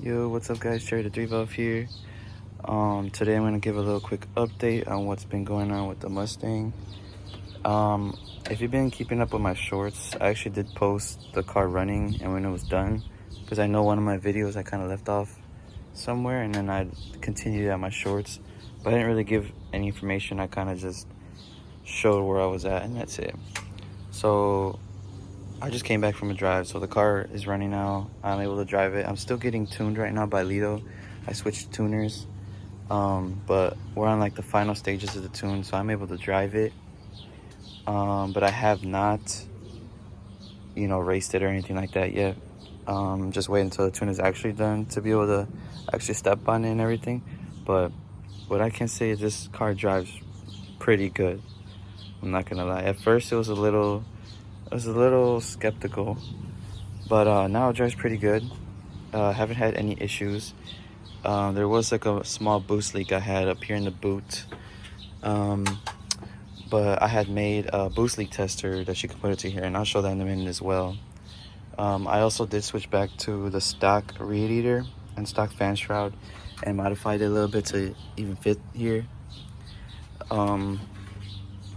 Yo, what's up guys, Jerry the 3 here. Today I'm gonna give a little quick update on what's been going on with the Mustang. If you've been keeping up with my shorts, I actually did post the car running and when it was done, because I know one of my videos I kind of left off somewhere and then I continued at my shorts, but I didn't really give any information. I kind of just showed where I was at and that's it. So I just came back from a drive, so the car is running now. I'm able to drive it. I'm still getting tuned right now by Lido. I switched tuners, but we're on like the final stages of the tune, so I'm able to drive it. But I have not, raced it or anything like that yet. Just wait until the tune is actually done to be able to actually step on it and everything. But what I can say is this car drives pretty good. I'm not gonna lie. At first, I was a little skeptical, but now it drives pretty good. Haven't had any issues. There was like a small boost leak I had up here in the boot, but I had made a boost leak tester that you can put it to here, and I'll show that in a minute as well. I also did switch back to the stock radiator and stock fan shroud and modified it a little bit to even fit here.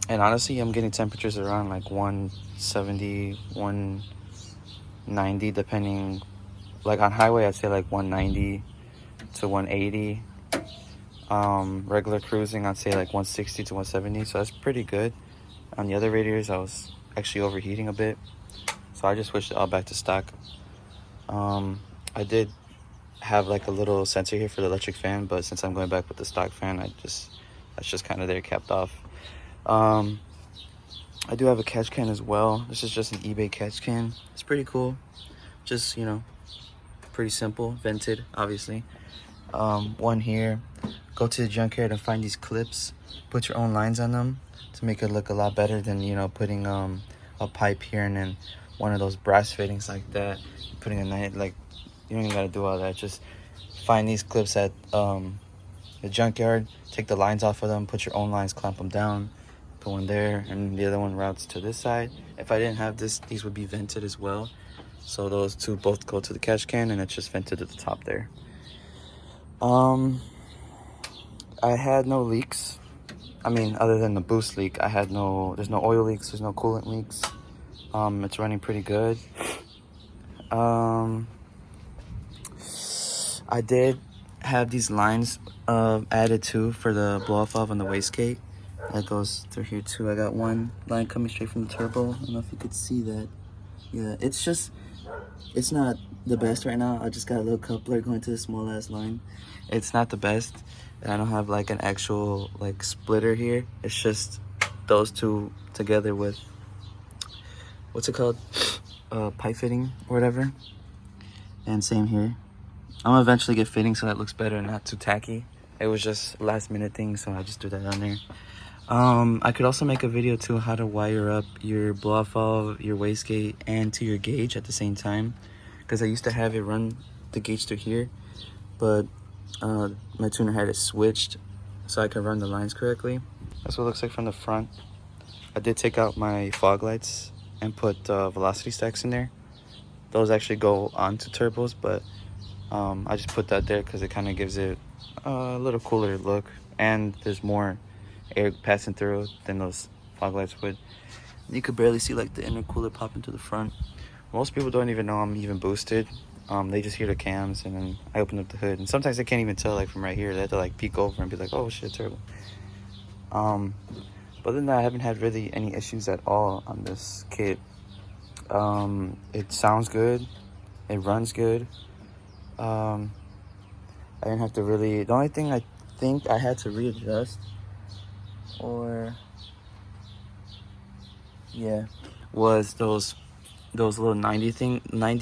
And honestly, I'm getting temperatures around like 170, 190, depending. Like on highway, I'd say like 190 to 180. Regular cruising, I'd say like 160 to 170. So that's pretty good. On the other radiators, I was actually overheating a bit, so I just switched it all back to stock. I did have like a little sensor here for the electric fan, but since I'm going back with the stock fan, that's just kind of there capped off. I do have a catch can as well. This is just an eBay catch can. It's pretty cool. Just, pretty simple. Vented, obviously. One here. Go to the junkyard and find these clips. Put your own lines on them to make it look a lot better than, putting a pipe here and then one of those brass fittings like that. Putting a knife, like, you don't even gotta do all that. Just find these clips at the junkyard. Take the lines off of them. Put your own lines, clamp them down. Put one there, and the other one routes to this side. If I didn't have this, these would be vented as well. So those two both go to the catch can, and it's just vented at the top there. I had no leaks. I mean, other than the boost leak, there's no oil leaks, there's no coolant leaks. It's running pretty good. I did have these lines added too for the blow off valve on the wastegate. That goes through here too. I got one line coming straight from the turbo. I don't know if you could see that. Yeah, it's not the best right now. I just got a little coupler going to the small ass line. It's not the best. And I don't have like an actual like splitter here. It's just those two together with, what's it called? Pipe fitting or whatever. And same here. I'm gonna eventually get fitting so that looks better and not too tacky. It was just last minute thing, so I just threw that on there. I could also make a video too how to wire up your blow-off valve, your wastegate, and to your gauge at the same time. Because I used to have it run the gauge through here, but my tuner had it switched so I could run the lines correctly. That's what it looks like from the front. I did take out my fog lights and put velocity stacks in there. Those actually go onto turbos, but I just put that there because it kind of gives it a little cooler look, and there's more air passing through than those fog lights would. You could barely see like the intercooler pop into the front. Most people don't even know I'm even boosted. They just hear the cams and then I open up the hood, and sometimes they can't even tell like from right here. They have to like peek over and be like, oh shit, turbo. But other than that, I haven't had really any issues at all on this kit. It sounds good, it runs good. I didn't have to really, the only thing I think I had to readjust was those little 90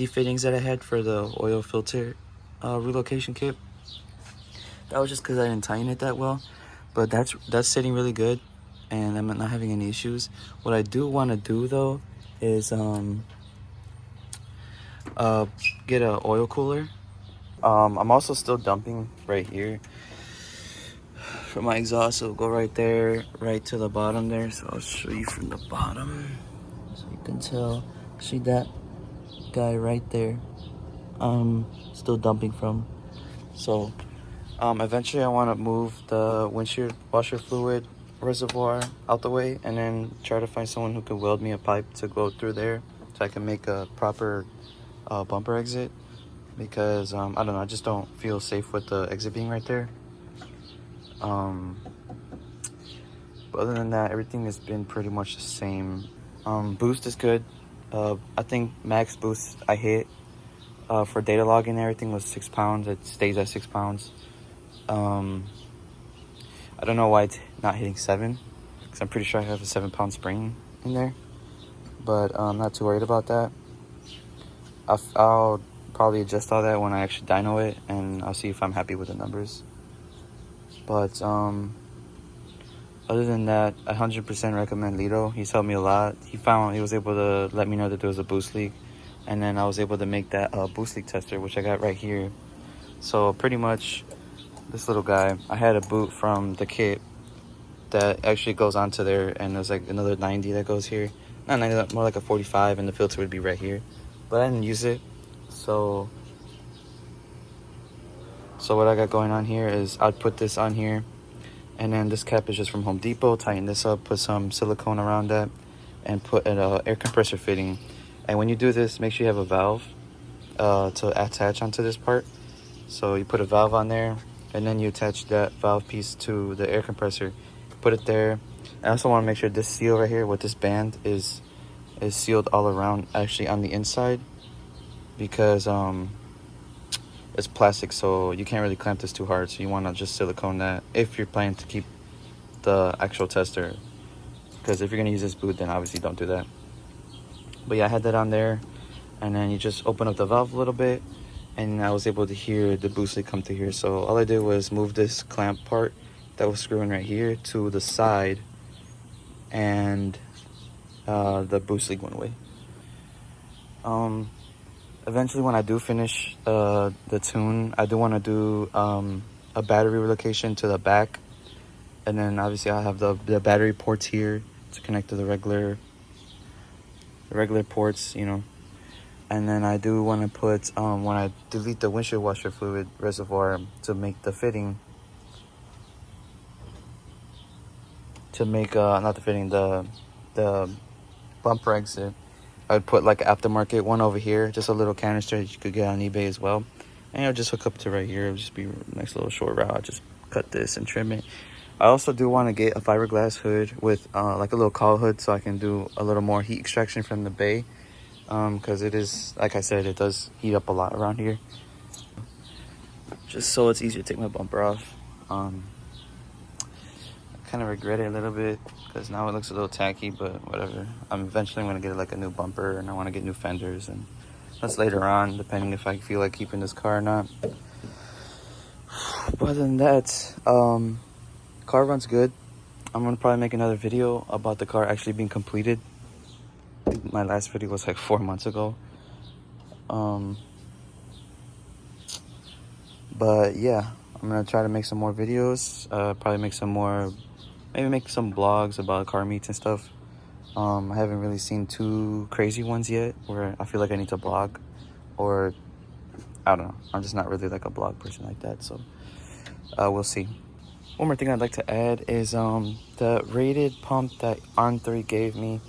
fittings that I had for the oil filter relocation kit. That was just because I didn't tighten it that well, but that's sitting really good and I'm not having any issues. What I do want to do though is get an oil cooler. I'm also still dumping right here for my exhaust, so it'll go right there, right to the bottom there. So I'll show you from the bottom so you can tell. See that guy right there? still dumping from. So eventually I want to move the windshield washer fluid reservoir out the way, and then try to find someone who can weld me a pipe to go through there so I can make a proper bumper exit, because I don't know, I just don't feel safe with the exit being right there. But other than that, everything has been pretty much the same. Boost is good. I think max boost I hit for data logging and everything was 6 pounds. It stays at 6 pounds. I don't know why it's not hitting 7, because I'm pretty sure I have a 7-pound spring in there, but I'm not too worried about that. I'll probably adjust all that when I actually dyno it, and I'll see if I'm happy with the numbers. But other than that, I 100% recommend Lido. He's helped me a lot. He was able to let me know that there was a boost leak, and then I was able to make that boost leak tester, which I got right here. So pretty much this little guy, I had a boot from the kit that actually goes onto there, and there's like another 90 that goes here. Not 90, more like a 45, and the filter would be right here. But I didn't use it, so what I got going on here is I'd put this on here, and then this cap is just from Home Depot. Tighten this up, put some silicone around that, and put an air compressor fitting. And when you do this, make sure you have a valve to attach onto this part. So you put a valve on there, and then you attach that valve piece to the air compressor. Put it there. I also want to make sure this seal right here with this band is sealed all around, actually on the inside, because it's plastic, so you can't really clamp this too hard. So you want to just silicone that if you're planning to keep the actual tester, because if you're gonna use this boot, then obviously don't do that. But yeah, I had that on there, and then you just open up the valve a little bit, and I was able to hear the boost leak come through here. So all I did was move this clamp part that was screwing right here to the side, and the boost leak went away. Eventually, when I do finish the tune, I do want to do a battery relocation to the back, and then obviously I have the battery ports here to connect to the regular ports, you know. And then I do want to put when I delete the windshield washer fluid reservoir to make the fitting, the bumper exit, I would put like an aftermarket one over here, just a little canister that you could get on eBay as well. And it'll just hook up to right here. It'll just be a nice little short route. I'll just cut this and trim it. I also do want to get a fiberglass hood with like a little cowl hood, so I can do a little more heat extraction from the bay. Because it is, like I said, it does heat up a lot around here. Just so it's easier to take my bumper off. I kind of regret it a little bit, because now it looks a little tacky, but whatever. I'm eventually going to get like a new bumper, and I want to get new fenders, and that's later on, depending if I feel like keeping this car or not. But other than that, car runs good. I'm going to probably make another video about the car actually being completed. I think my last video was like 4 months ago. But yeah, I'm going to try to make some more videos, probably make some more, maybe make some vlogs about car meets and stuff. I haven't really seen too crazy ones yet where I feel like I need to blog, or I don't know. I'm just not really like a blog person like that, so we'll see. One more thing I'd like to add is the rated pump that On3 gave me.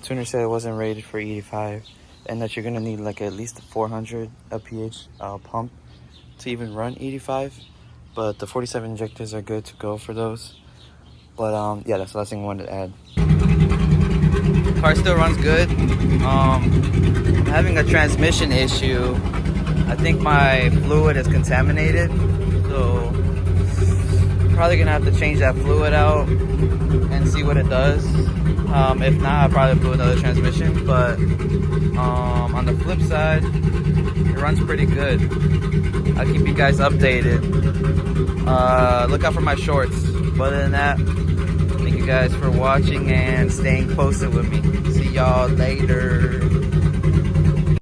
Tuner said it wasn't rated for 85, and that you're gonna need like at least 400 LPH pump to even run 85. But the 47 injectors are good to go for those. But yeah, that's the last thing I wanted to add. Car still runs good. I'm having a transmission issue. I think my fluid is contaminated, so probably gonna have to change that fluid out and see what it does. If not, I'll probably do another transmission. But on the flip side, it runs pretty good. I'll keep you guys updated. Look out for my shorts. But other than that, thank you guys for watching and staying posted with me. See y'all later.